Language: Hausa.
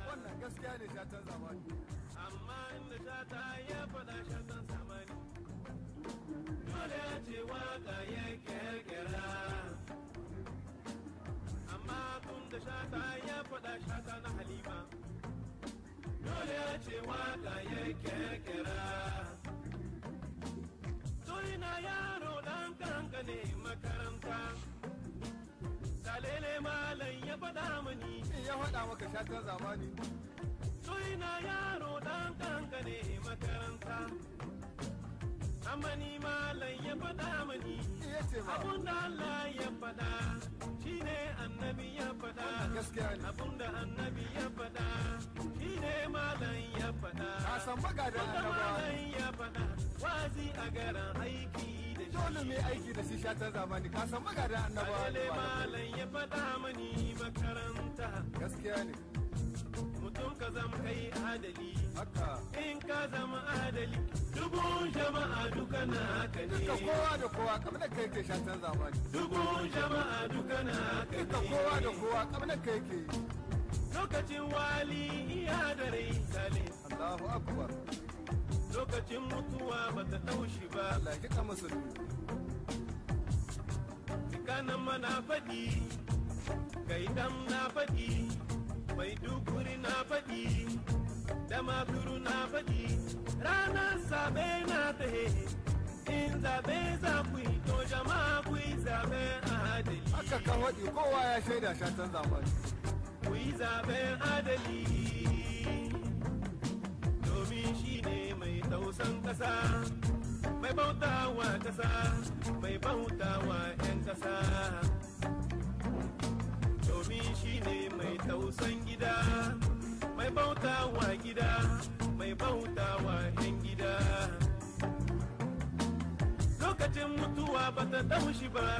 wannan gaskiya ne shatan zamani amma inda shata ya faɗa shatan zamani dole ya ce waka ya kirkira amma tun da shata ya faɗa shata na halima dole ya ce waka ya kirkira na yaro dan kankane makaranta salele malam ya faɗa mani ya faɗa maka shatan zamani na yaro dan kankane makaranta amma ni malam ya faɗa mani abunda Allah ya faɗa shine annabi ya faɗa abunda annabi ya faɗa shine malam ya faɗa ka san magadan annabawa ya faɗa wazi a garan aiki da shi dole mai aiki da shi shatan zamani ka san magadan annabawa ne malam ya faɗa mani makaranta gaskiya ne mutum ka zama kai adali haka in ka zama adali dubun jama'a duka na haka ne duka kowa da kowa kamar da kai ke shatan zamani dubun jama'a duka na haka ne duka kowa da kowa kamar da kai ke lokacin wali iya da rai sale Allahu akbar lokacin mutuwa bata taushi ba Allah ya kama musulmi kanan mana faɗi kai dam na faɗi mai dukuri na faɗi da makuru na faɗi ranar zabe na tahe in zabe za ku yi to jama'a ku yi zabe adali haka kan waɗi kowa ya shaida shatan zamani ku yi zabe adali domin shi ne mai tausan ƙasa mai bautawa ƙasa mai bautawa 'yan ƙasa domin shi ne mai tausan gida mai bautawa gida mai bautawa 'yan gida lokacin mutuwa ba ta taushi ba